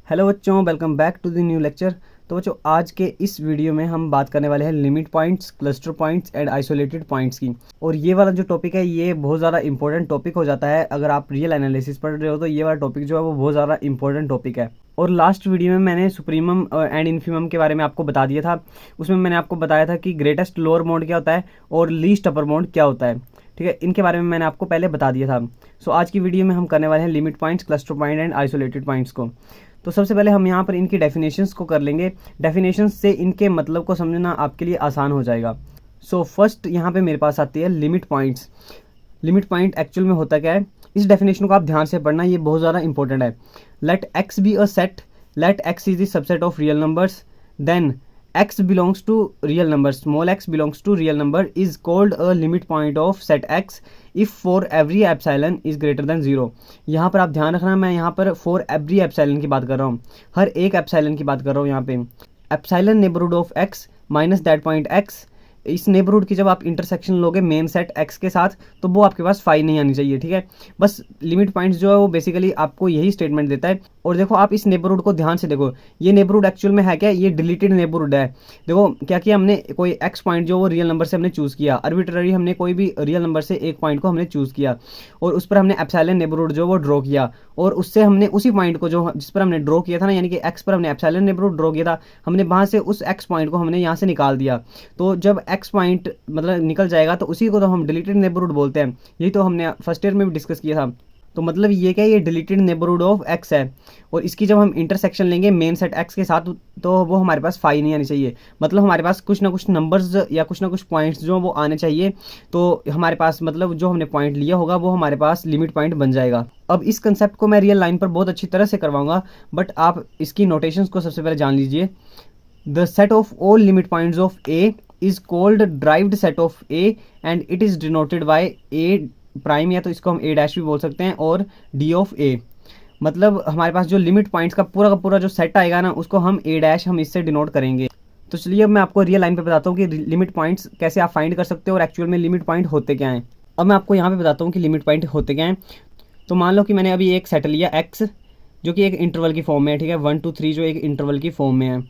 Hello बच्चों, welcome back to the new lecture. तो बच्चों, आज के इस वीडियो में हम बात करने वाले हैं limit points, cluster points and isolated points की। और ये वाला जो टॉपिक है ये बहुत ज़्यादा इंपॉर्टेंट टॉपिक हो जाता है। अगर आप रियल एनालिसिस पढ़ रहे हो तो ये वाला टॉपिक जो है वो बहुत ज़्यादा इंपॉर्टेंट टॉपिक है। और लास्ट वीडियो में मैंने सुप्रीमम एंड इन्फीमम के बारे में आपको बता दिया था। उसमें मैंने आपको बताया था कि ग्रेटेस्ट लोअर बाउंड क्या होता है और लीस्ट अपर बाउंड क्या होता है। ठीक है, इनके बारे में मैंने आपको पहले बता दिया था। सो आज की वीडियो में हम करने वाले हैं limit points, cluster point and isolated points को। तो सबसे पहले हम यहाँ पर इनकी डेफिनेशंस को कर लेंगे। डेफिनेशंस से इनके मतलब को समझना आपके लिए आसान हो जाएगा। सो फर्स्ट यहाँ पे मेरे पास आती है limit points. Limit point actual में होता क्या है, इस डेफिनेशन को आप ध्यान से पढ़ना, ये बहुत ज़्यादा इंपॉर्टेंट है। Let x be a set, let x is the subset of real numbers, then x belongs to real number, small x belongs to real number is called a limit point of set x if for every epsilon is greater than 0। यहाँ पर आप ध्यान रखना, मैं यहाँ पर for every epsilon की बात कर रहा हूँ, हर एक एप्सिलॉन की बात कर रहा हूँ। यहाँ पे epsilon neighbourhood of x minus that point x, इस नेबरहुड की जब आप इंटरसेक्शन लोगे मेन सेट x के साथ तो वो आपके पास 5 नहीं आनी चाहिए। ठीक है, बस लिमिट पॉइंट्स जो है वो बेसिकली आपको यही स्टेटमेंट देता है। और देखो आप इस नेबरहुड को ध्यान से देखो, ये नेबरहुड एक्चुअल में है क्या, ये डिलीटेड नेबरहुड है। देखो क्या किया हमने, कोई x पॉइंट जो वो रियल नंबर से हमने चूज़ किया, आर्बिट्ररी हमने कोई भी रियल नंबर से एक पॉइंट को हमने चूज़ किया और उस पर हमने एप्सिलॉन नेबरहुड जो वो ड्रॉ किया, और उससे हमने उसी पॉइंट को जो जिस पर हमने ड्रॉ किया था ना, यानी कि x पर हमने एप्सिलॉन नेबरहुड ड्रॉ किया था, हमने वहाँ से उस x पॉइंट को हमने यहाँ से निकाल दिया। तो जब x पॉइंट मतलब निकल जाएगा तो उसी को तो हम डिलीटेड नेबरहुड बोलते हैं। यही तो हमने फर्स्ट ईयर में भी डिस्कस किया था। तो मतलब ये क्या, ये डिलीटेड नेबरहुड ऑफ x है, और इसकी जब हम इंटरसेक्शन लेंगे मेन सेट x के साथ तो वो हमारे पास 5 नहीं आनी चाहिए। मतलब हमारे पास कुछ ना कुछ नंबर्स या कुछ ना कुछ पॉइंट्स जो वो आने चाहिए, तो हमारे पास मतलब जो हमने पॉइंट लिया होगा वो हमारे पास लिमिट पॉइंट बन जाएगा। अब इस कंसेप्ट को मैं रियल लाइन पर बहुत अच्छी तरह से करवाऊंगा, बट आप इसकी नोटेशंस को सबसे पहले जान लीजिए। The set of all limit points of a is called derived set of a and it is denoted by a prime, या तो इसको हम a डैश भी बोल सकते हैं, और d ऑफ a। मतलब हमारे पास जो लिमिट पॉइंट्स का पूरा जो सेट आएगा ना, उसको हम a डैश हम इससे डिनोट करेंगे। तो चलिए अब मैं आपको रियल लाइन पे बताता हूँ कि लिमिट पॉइंट्स कैसे आप फाइंड कर सकते हो और एक्चुअल में लिमिट पॉइंट होते क्या हैं। अब मैं आपको यहाँ पे बताता हूँ कि लिमिट पॉइंट होते क्या हैं। तो मान लो कि मैंने अभी एक सेट लिया x जो कि एक इंटरवल की फॉर्म में है। ठीक है, 1 2 3 जो एक इंटरवल की फॉर्म में है।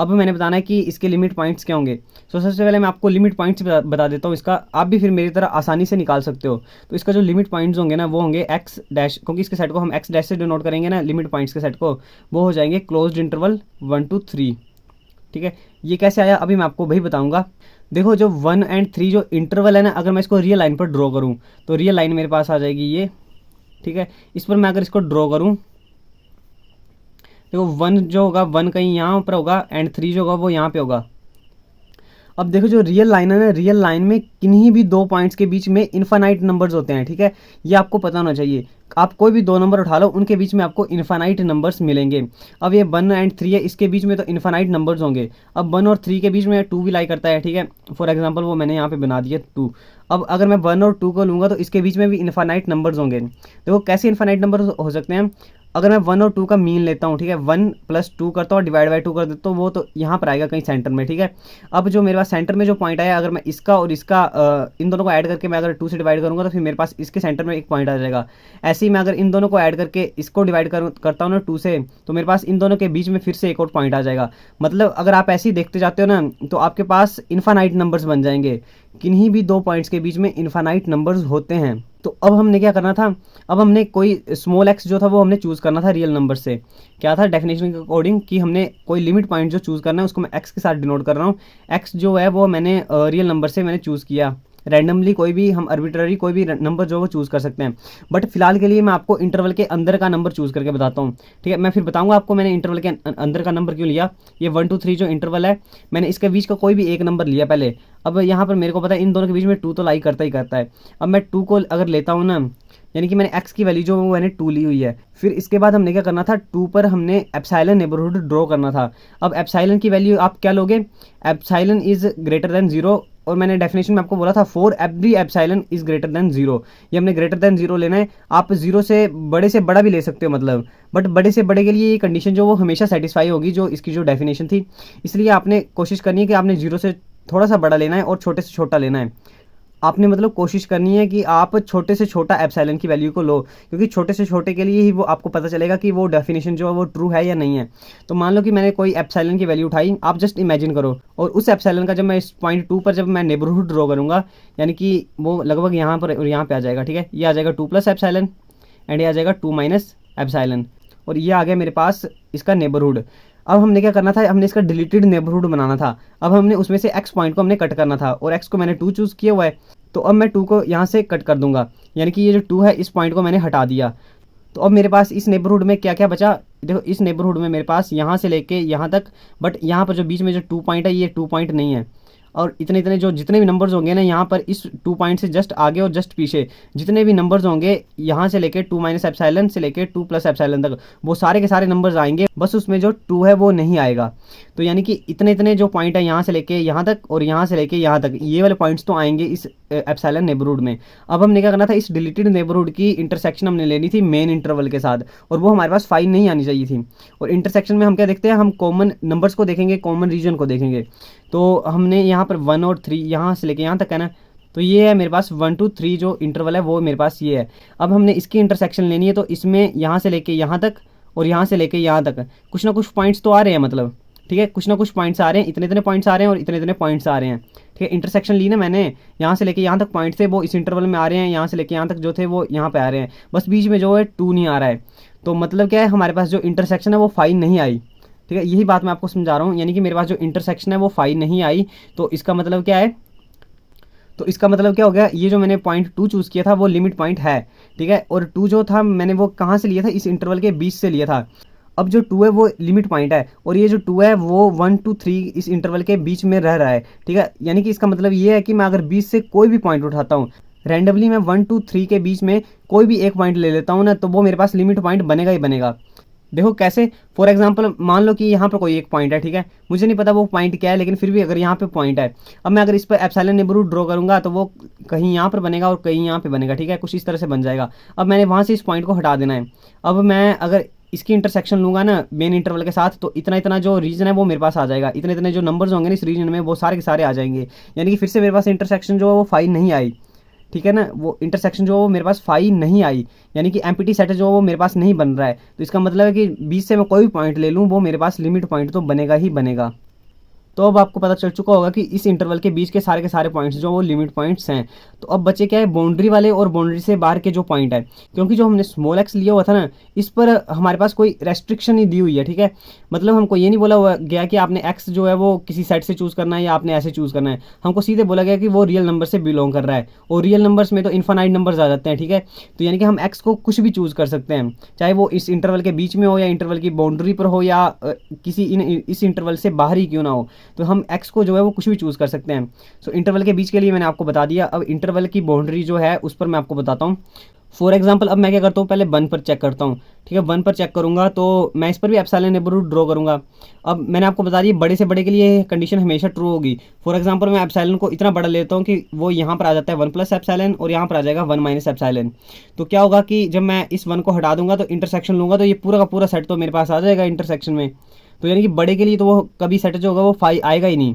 अब मैंने बताना है कि इसके लिमिट पॉइंट्स क्या होंगे। तो सबसे पहले मैं आपको लिमिट पॉइंट्स बता देता हूँ इसका, आप भी फिर मेरी तरह आसानी से निकाल सकते हो। तो इसका जो लिमिट पॉइंट्स होंगे ना वो होंगे x डैश, क्योंकि इसके सेट को हम x डैश से डिनोट करेंगे ना, लिमिट पॉइंट्स के सेट को, वो हो जाएंगे क्लोज्ड इंटरवल 1 2 3। ठीक है, ये कैसे आया अभी मैं आपको वही बताऊँगा। देखो जो 1 और 3 जो इंटरवल है ना, अगर मैं इसको रियल लाइन पर ड्रॉ करूँ तो रियल लाइन मेरे पास आ जाएगी ये। ठीक है, इस पर मैं अगर इसको ड्रॉ करूँ, देखो 1 जो होगा 1 कहीं यहाँ पर होगा एंड 3 जो होगा वो यहाँ पे होगा। अब देखो जो रियल लाइन है ना, रियल लाइन में किन्हीं भी दो पॉइंट्स के बीच में इन्फानाइट नंबर्स होते हैं। ठीक है, ये आपको पता होना चाहिए। आप कोई भी दो नंबर उठा लो, उनके बीच में आपको इन्फानाइट नंबर्स मिलेंगे। अब ये 1 और 3 है, इसके बीच में तो इन्फानाइट नंबर्स होंगे। अब 1 और 3 के बीच में 2 भी लाई करता है। ठीक है, फॉर एग्जांपल वो मैंने यहाँ पे बना दिया 2। अब अगर मैं 1 और 2 को लूँगा तो इसके बीच में भी इन्फानाइट नंबर्स होंगे। देखो कैसे इन्फानाइट नंबर हो सकते हैं, अगर मैं 1 और 2 का मीन लेता हूँ, ठीक है, 1 + 2 करता हूँ और डिवाइड बाई 2 कर देता हूँ, वो तो यहाँ पर आएगा कहीं सेंटर में। ठीक है, अब जो मेरे पास सेंटर में जो पॉइंट आया, अगर मैं इसका और इसका इन दोनों को ऐड करके मैं अगर 2 से डिवाइड करूँगा तो फिर मेरे पास इसके सेंटर में एक पॉइंट आ जाएगा। ऐसे ही मैं अगर इन दोनों को ऐड करके इसको डिवाइड करता हूँ ना 2 से, तो मेरे पास इन दोनों के बीच में फिर से एक और पॉइंट आ जाएगा। मतलब अगर आप ऐसे ही देखते जाते हो ना तो आपके पास इन्फानाइट नंबर्स बन जाएंगे। किन्हीं भी दो पॉइंट्स के बीच में इन्फानाइट नंबर्स होते हैं। तो अब हमने क्या करना था, अब हमने कोई स्मॉल x जो था वो हमने चूज़ करना था रियल नंबर से। क्या था डेफिनेशन के अकॉर्डिंग कि हमने कोई लिमिट पॉइंट जो चूज़ करना है उसको मैं x के साथ डिनोट कर रहा हूँ। x जो है वो मैंने रियल नंबर से मैंने चूज़ किया। रैंडमली कोई भी हम आर्बिट्ररी कोई भी नंबर जो वो चूज़ कर सकते हैं, बट फिलहाल के लिए मैं आपको इंटरवल के अंदर का नंबर चूज़ करके बताता हूँ। ठीक है, मैं फिर बताऊँगा आपको मैंने इंटरवल के अंदर का नंबर क्यों लिया। ये 1 2 3 जो इंटरवल है, मैंने इसके बीच का कोई भी एक नंबर लिया पहले। अब यहाँ पर मेरे को पता है इन दोनों के बीच में 2 तो लाई करता ही करता है। अब मैं 2 को अगर लेता हूँ ना, यानी कि मैंने x की वैल्यू जो वो मैंने 2 ली हुई है। फिर इसके बाद हमने क्या करना था, 2 पर हमने एप्सिलॉन नेबरहुड ड्रॉ करना था। अब एप्सिलॉन की वैल्यू आप क्या लोगे, एप्सिलॉन इज ग्रेटर देन 0, और मैंने डेफिनेशन में आपको बोला था for every epsilon is greater than 0। ये हमने ग्रेटर देन 0 लेना है। आप 0 से बड़ा भी ले सकते हो मतलब, बट बड़े से बड़े के लिए ये कंडीशन जो वो हमेशा सेटिस्फाई होगी जो इसकी जो डेफिनेशन थी। इसलिए आपने कोशिश करनी है कि आपने 0 से थोड़ा सा बड़ा लेना है और छोटे से छोटा लेना है। आपने मतलब कोशिश करनी है कि आप छोटे से छोटा एप्सिलॉन की वैल्यू को लो, क्योंकि छोटे से छोटे के लिए ही वो आपको पता चलेगा कि वो डेफिनेशन जो है वो ट्रू है या नहीं है। तो मान लो कि मैंने कोई एप्सिलॉन की वैल्यू उठाई, आप जस्ट इमेजिन करो, और उस एप्सिलॉन का जब मैं इस पॉइंट 2 पर जब मैं नेबरहुड ड्रॉ करूँगा, यानी कि वो लगभग यहाँ पर और यहाँ पे आ जाएगा, ठीक है। ये आ जाएगा 2 प्लस एप्सिलॉन एंड ये आ जाएगा 2 माइनस एप्सिलॉन, और ये आ गया मेरे पास इसका नेबरहुड। अब हमने क्या करना था, हमने इसका डिलीटेड नेबरहुड बनाना था। अब हमने उसमें से x पॉइंट को हमने कट करना था, और x को मैंने 2 चूज़ किया हुआ है, तो अब मैं 2 को यहाँ से कट कर दूंगा, यानी कि ये जो 2 है इस पॉइंट को मैंने हटा दिया। तो अब मेरे पास इस नेबरहुड में क्या क्या बचा, देखो इस नेबरहुड में मेरे पास यहाँ से लेके यहाँ तक, बट यहाँ पर जो बीच में जो 2 पॉइंट है ये 2 पॉइंट नहीं है, और इतने इतने जो जितने भी नंबर्स होंगे ना यहाँ पर इस 2 पॉइंट से जस्ट आगे और जस्ट पीछे जितने भी नंबर्स होंगे, यहाँ से लेके 2 माइनस एप्सिलॉन से लेके 2 प्लस एप्सिलॉन तक, वो सारे के सारे नंबर्स आएंगे, बस उसमें जो 2 है वो नहीं आएगा। तो यानी कि इतने इतने जो पॉइंट है यहाँ से लेके यहाँ तक और यहाँ से लेके यहाँ तक, ये वाले पॉइंट्स तो आएंगे इस एप्सिलॉन नेबरहुड में। अब हमने क्या करना था, इस डिलीटेड नेबरहुड की इंटरसेक्शन हमने लेनी थी मेन इंटरवल के साथ, और वो हमारे पास 5 नहीं आनी चाहिए थी। और इंटरसेक्शन में हम क्या देखते हैं, हम कॉमन नंबर्स को देखेंगे, कॉमन रीजन को देखेंगे। तो हमने यहाँ पर 1 और 3 यहाँ से लेके यहाँ तक है ना, तो ये है मेरे पास 1 to 3 जो इंटरवल है वो मेरे पास ये है। अब हमने इसकी इंटरसेक्शन लेनी है, तो इसमें यहाँ से लेके यहाँ तक और यहाँ से लेके यहाँ तक कुछ ना कुछ पॉइंट्स तो आ रहे हैं, मतलब ठीक है, कुछ ना कुछ पॉइंट्स आ रहे हैं, इतने इतने पॉइंट्स आ रहे हैं और इतने इतने पॉइंट्स आ रहे हैं, ठीक है। इंटरसेक्शन ली ना मैंने, यहाँ से लेके यहाँ तक पॉइंट थे वो इस इंटरवल में आ रहे हैं, यहाँ से लेके यहाँ तक जो थे वो यहाँ पे आ रहे हैं, बस बीच में जो है 2 नहीं आ रहा है। तो मतलब क्या है, हमारे पास जो इंटरसेक्शन है वो 5 नहीं आई, ठीक है। यही बात मैं आपको समझा रहा हूँ, यानी कि मेरे पास जो इंटरसेक्शन है वो 5 नहीं आई। तो इसका मतलब क्या है, तो इसका मतलब क्या हो गया, ये जो मैंने पॉइंट 2 चूज़ किया था वो लिमिट पॉइंट है, ठीक है। और 2 जो था मैंने वो कहाँ से लिया था, इस इंटरवल के बीच से लिया था। अब जो 2 है वो लिमिट पॉइंट है, और ये जो 2 है वो 1 to 3 इस इंटरवल के बीच में रह रहा है, ठीक है। यानी कि इसका मतलब ये है कि मैं अगर बीच से कोई भी पॉइंट उठाता हूँ रैंडमली, मैं 1 to 3 के बीच में कोई भी एक पॉइंट ले लेता हूँ ना, तो वो मेरे पास लिमिट पॉइंट बनेगा ही बनेगा। देखो कैसे, फॉर एग्जांपल मान लो कि यहाँ पर कोई एक पॉइंट है, ठीक है, मुझे नहीं पता वो पॉइंट क्या है, लेकिन फिर भी अगर यहाँ पे पॉइंट है, अब मैं अगर इस पर एप्सिलॉन नेबरहुड ड्रॉ करूँगा तो वो कहीं यहाँ पर बनेगा और कहीं यहाँ पे बनेगा, ठीक है, कुछ इस तरह से बन जाएगा। अब मैंने वहाँ से इस पॉइंट को हटा देना है। अब मैं अगर इसकी इंटरसेक्शन लूँगा ना मेन इंटरवल के साथ, तो इतना इतना जो रीजन है वो मेरे पास आ जाएगा, इतने इतने जो नंबर्स होंगे ना इस रीजन में वो सारे के सारे आ जाएंगे, यानी कि फिर से मेरे पास इंटरसेक्शन जो है वो 5 नहीं आई, ठीक है ना। वो इंटरसेक्शन जो है वो मेरे पास 5 नहीं आई, यानी कि एम्प्टी सेट जो है वो मेरे पास नहीं बन रहा है। तो इसका मतलब है कि बीच से मैं कोई भी पॉइंट ले लूँ वो मेरे पास लिमिट पॉइंट तो बनेगा ही बनेगा। तो अब आपको पता चल चुका होगा कि इस इंटरवल के बीच के सारे पॉइंट्स जो वो लिमिट पॉइंट्स हैं। तो अब बचे क्या है, बाउंड्री वाले और बाउंड्री से बाहर के जो पॉइंट है, क्योंकि जो हमने स्मॉल एक्स लिया हुआ था ना, इस पर हमारे पास कोई रेस्ट्रिक्शन नहीं दी हुई है, ठीक है। मतलब हमको ये नहीं बोला हुआ गया कि आपने एक्स जो है वो किसी सेट से चूज़ करना है या आपने ऐसे चूज़ करना है, हमको सीधे बोला गया कि वो रियल नंबर से बिलोंग कर रहा है, और रियल नंबर्स में तो इन्फानाइट नंबर्स आ जाते हैं, ठीक है। तो यानी कि हम एक्स को कुछ भी चूज़ कर सकते हैं, चाहे वो इस इंटरवल के बीच में हो या इंटरवल की बाउंड्री पर हो या किसी इस इंटरवल से बाहर ही क्यों ना हो, तो हम एक्स को जो है वो कुछ भी चूज़ कर सकते हैं। सो इंटरवल के बीच के लिए मैंने आपको बता दिया। अब इंटरवल की बाउंड्री जो है उस पर मैं आपको बताता हूँ। फॉर एग्जांपल अब मैं क्या करता हूँ, पहले 1 पर चेक करता हूँ, ठीक है। 1 पर चेक करूँगा तो मैं इस पर भी एप्सिलॉन नेबरहुड ड्रॉ करूँगा। अब मैंने आपको बता दिया बड़े से बड़े के लिए कंडीशन हमेशा ट्रू होगी। फॉर एग्जांपल मैं एप्सिलॉन को इतना बड़ा लेता हूँ कि वो यहाँ पर आ जाता है 1 प्लस एप्सिलॉन और यहाँ पर आ जाएगा 1 माइनस एप्सिलॉन। तो क्या होगा कि जब मैं इस 1 को हटा दूंगा तो इंटरसेक्शन लूँगा तो ये पूरा का पूरा सेट तो मेरे पास आ जाएगा इंटरसेक्शन में। तो यानी कि बड़े के लिए तो वो कभी सेट जो होगा वो 5 आएगा ही नहीं,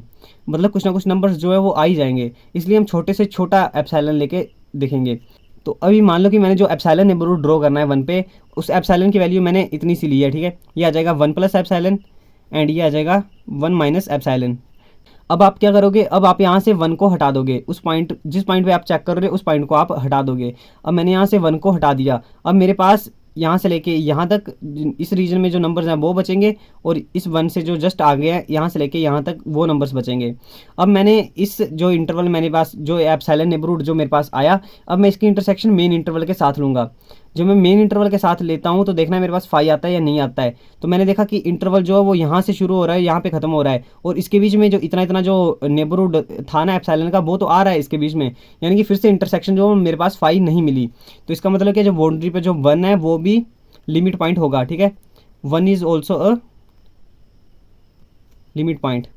मतलब कुछ ना कुछ नंबर्स जो है वो आ ही जाएंगे, इसलिए हम छोटे से छोटा एप्सिलॉन लेके देखेंगे। तो अभी मान लो कि मैंने जो एप्सिलॉन नेबरहुड ड्रॉ करना है 1 पे, उस एप्सिलॉन की वैल्यू मैंने इतनी सी ली है, ठीक है। ये आ जाएगा 1 प्लस एप्सिलॉन एंड ये आ जाएगा 1 माइनस एप्सिलॉन। अब आप क्या करोगे, अब आप यहाँ से 1 को हटा दोगे, उस पॉइंट जिस पॉइंट पे आप चेक कर रहे हो उस पॉइंट को आप हटा दोगे। अब मैंने यहाँ से 1 को हटा दिया, अब मेरे पास यहाँ से लेके यहाँ तक इस रीजन में जो नंबर्स हैं वो बचेंगे, और इस 1 से जो जस्ट आ गया यहाँ से लेके यहाँ तक वो नंबर्स बचेंगे। अब मैंने इस जो इंटरवल मेरे पास जो एप्सिलॉन नेबरहुड जो मेरे पास आया, अब मैं इसकी इंटरसेक्शन मेन इंटरवल के साथ लूँगा। जो मैं मेन इंटरवल के साथ लेता हूँ तो देखना मेरे पास 5 आता है या नहीं आता है। तो मैंने देखा कि इंटरवल जो है वो यहाँ से शुरू हो रहा है, यहाँ पे खत्म हो रहा है, और इसके बीच में जो इतना इतना जो नेबरहुड था ना एप्सिलॉन का वो तो आ रहा है इसके बीच में, यानी कि फिर से इंटरसेक्शन जो मेरे पास 5 नहीं मिली। तो इसका मतलब कि जो बाउंड्री पे जो 1 है वो भी लिमिट पॉइंट होगा, ठीक है। 1 is also a limit point.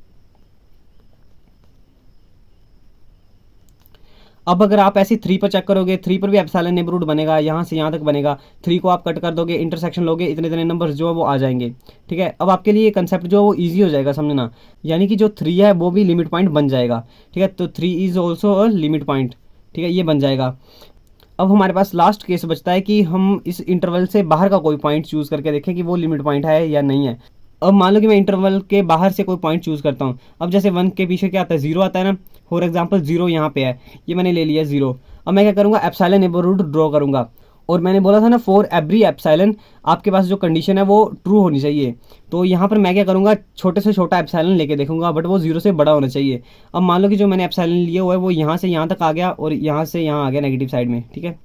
अब अगर आप ऐसे 3 पर चेक करोगे, 3 पर भी एप्सिलॉन नेबरहुड बनेगा, यहाँ से यहाँ तक बनेगा। 3 को आप कट कर दोगे, इंटरसेक्शन लोगे, इतने इतने नंबर्स जो है वो आ जाएंगे, ठीक है। अब आपके लिए कंसेप्ट जो है वो ईजी हो जाएगा समझना, यानी कि जो 3 है वो भी लिमिट पॉइंट बन जाएगा, ठीक है। तो 3 is also a limit point, ठीक है, ये बन जाएगा। अब हमारे पास लास्ट केस बचता है कि हम इस इंटरवल से बाहर का कोई पॉइंट चूज़ करके देखें कि वो लिमिट पॉइंट है या नहीं है। अब मान लो कि मैं इंटरवल के बाहर से कोई पॉइंट चूज़ करता हूँ। अब जैसे 1 के पीछे क्या आता है, 0 आता है ना। फॉर एग्जांपल 0 यहाँ पे है, ये मैंने ले लिया 0। अब मैं क्या करूँगा, एप्सिलॉन नेबरहुड ड्रॉ करूँगा। और मैंने बोला था ना फॉर एवरी एप्सिलॉन आपके पास जो कंडीशन है वो ट्रू होनी चाहिए। तो यहाँ पर मैं क्या करूँगा, छोटे से छोटा एप्सिलॉन लेके देखूंगा, बट वो 0 से बड़ा होना चाहिए। अब मान लो कि जो मैंने एप्सिलॉन लिया हुआ है वो यहाँ से यहाँ तक आ गया और यहाँ से यहाँ आ गया नेगेटिव साइड में। ठीक है,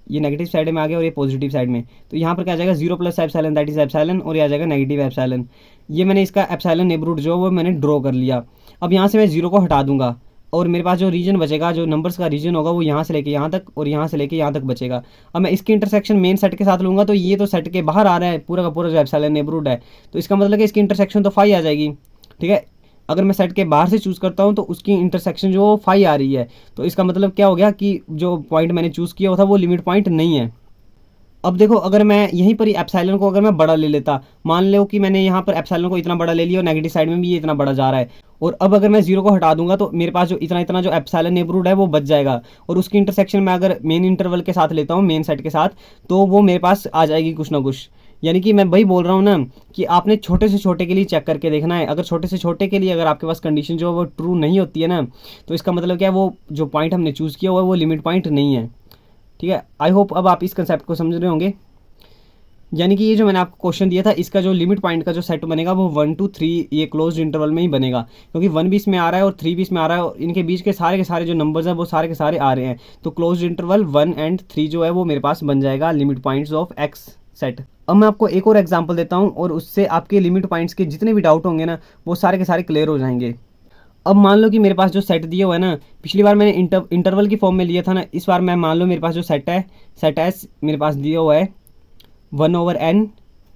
ये नेगेटिव साइड में आ गया और ये पॉजिटिव साइड में। तो यहाँ पर क्या आ जाएगा, 0 plus epsilon that is epsilon, और ये आ जाएगा नेगेटिव एप्सिलॉन। ये मैंने इसका एप्सिलॉन नेबरहुड जो वो मैंने ड्रॉ कर लिया। अब यहाँ से मैं 0 को हटा दूंगा और मेरे पास जो रीजन बचेगा, जो नंबर्स का रीजन होगा, वो यहाँ से लेके यहाँ तक और यहाँ से लेके यहाँ तक बचेगा। अब मैं इसकी इंटरसेक्शन मेन सेट के साथ लूँगा तो ये तो सेट के बाहर आ रहा है पूरा का पूरा जो एप्सिलॉन नेबरहुड है, तो इसका मतलब कि इसकी इंटरसेक्शन तो 5 आ जाएगी। ठीक है, अगर मैं सेट के बाहर से चूज़ करता हूँ तो उसकी इंटरसेक्शन जो 5 आ रही है, तो इसका मतलब क्या हो गया कि जो पॉइंट मैंने चूज़ किया था वो लिमिट पॉइंट नहीं है। अब देखो, अगर मैं यहीं पर ही एप्सिलॉन को अगर मैं बड़ा ले लेता, मान लो कि मैंने यहाँ पर एप्सिलॉन को इतना बड़ा ले लिया और नेगेटिव साइड में भी ये इतना बड़ा जा रहा है, और अब अगर मैं 0 को हटा दूंगा तो मेरे पास जो इतना इतना जो एप्सिलॉन नेबरहुड है वो बच जाएगा, और उसकी इंटरसेक्शन मैं अगर मेन इंटरवल के साथ लेता हूँ, मेन सेट के साथ, तो वो मेरे पास आ जाएगी कुछ ना कुछ। यानी कि मैं वही बोल रहा हूँ ना कि आपने छोटे से छोटे के लिए चेक करके देखना है। अगर छोटे से छोटे के लिए अगर आपके पास कंडीशन जो वो ट्रू नहीं होती है ना, तो इसका मतलब क्या है, वो जो पॉइंट हमने चूज़ किया हुआ है वो लिमिट पॉइंट नहीं है। ठीक है, आई होप अब आप इस कंसेप्ट को समझ रहे होंगे। यानी कि ये जो मैंने आपको क्वेश्चन दिया था, इसका जो लिमिट पॉइंट का जो सेट बनेगा वो 1 to 3 ये क्लोज्ड इंटरवल में ही बनेगा, क्योंकि 1 भी इसमें आ रहा है और 3 भी इसमें आ रहा है, और इनके बीच के सारे जो नंबर्स हैं वो सारे के सारे आ रहे हैं। तो क्लोज्ड इंटरवल 1 and 3 जो है वो मेरे पास बन जाएगा limit points of x set. अब मैं आपको एक और एग्जाम्पल देता हूँ और उससे आपके लिमिट पॉइंट्स के जितने भी डाउट होंगे ना वो सारे के सारे क्लियर हो जाएंगे। अब मान लो कि मेरे पास जो सेट दिया हुआ है ना, पिछली बार मैंने इंटरवल की फॉर्म में लिया था ना, इस बार मैं मान लो मेरे पास जो सेट है मेरे पास दिया हुआ है 1/n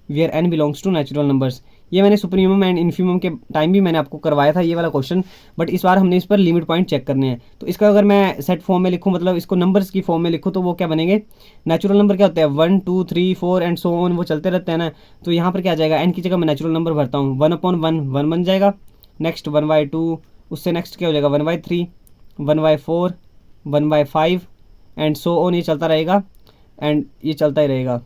where n belongs to natural numbers. ये मैंने सुप्रीमम एंड इन्फीमम के टाइम भी मैंने आपको करवाया था ये वाला क्वेश्चन, बट इस बार हमने इस पर लिमिट पॉइंट चेक करने हैं। तो इसका अगर मैं सेट फॉर्म में लिखूँ, मतलब इसको नंबर्स की फॉर्म में लिखूँ, तो वो क्या बनेंगे, नेचुरल नंबर क्या होते हैं 1 2 3 4 एंड सो ऑन, वो चलते रहते हैं ना। तो यहाँ पर क्या आ जाएगा, n की जगह मैं नेचुरल नंबर भरता हूँ, 1/1 1 बन जाएगा। नेक्स्ट 1/2, उससे नेक्स्ट क्या हो जाएगा 1/3 1/4 1/5 एंड सो ऑन, ये चलता रहेगा एंड ये चलता ही रहेगा।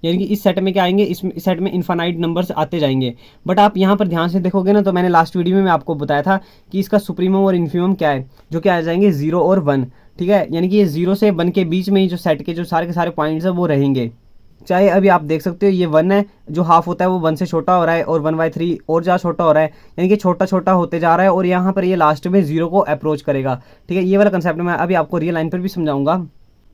यानी कि इस सेट में क्या आएंगे, इस सेट में इन्फानाइट नंबर्स आते जाएंगे। बट आप यहाँ पर ध्यान से देखोगे ना, तो मैंने लास्ट वीडियो में आपको बताया था कि इसका सुप्रीमम और इन्फीमम क्या है, जो क्या आ जाएंगे 0 और 1। ठीक है, यानी कि ये 0 से 1 के बीच में ही जो सेट के जो सारे के सारे पॉइंट्स हैं वो रहेंगे। चाहे अभी आप देख सकते हो ये 1 है, जो हाफ होता है वो 1 से छोटा हो रहा है, और 1/3 और ज़्यादा छोटा हो रहा है, यानी कि छोटा छोटा होते जा रहा है, और यहाँ पर ये लास्ट में 0 को अप्रोच करेगा। ठीक है, ये वाला कंसेप्ट मैं अभी आपको रियल लाइन पर भी समझाऊंगा।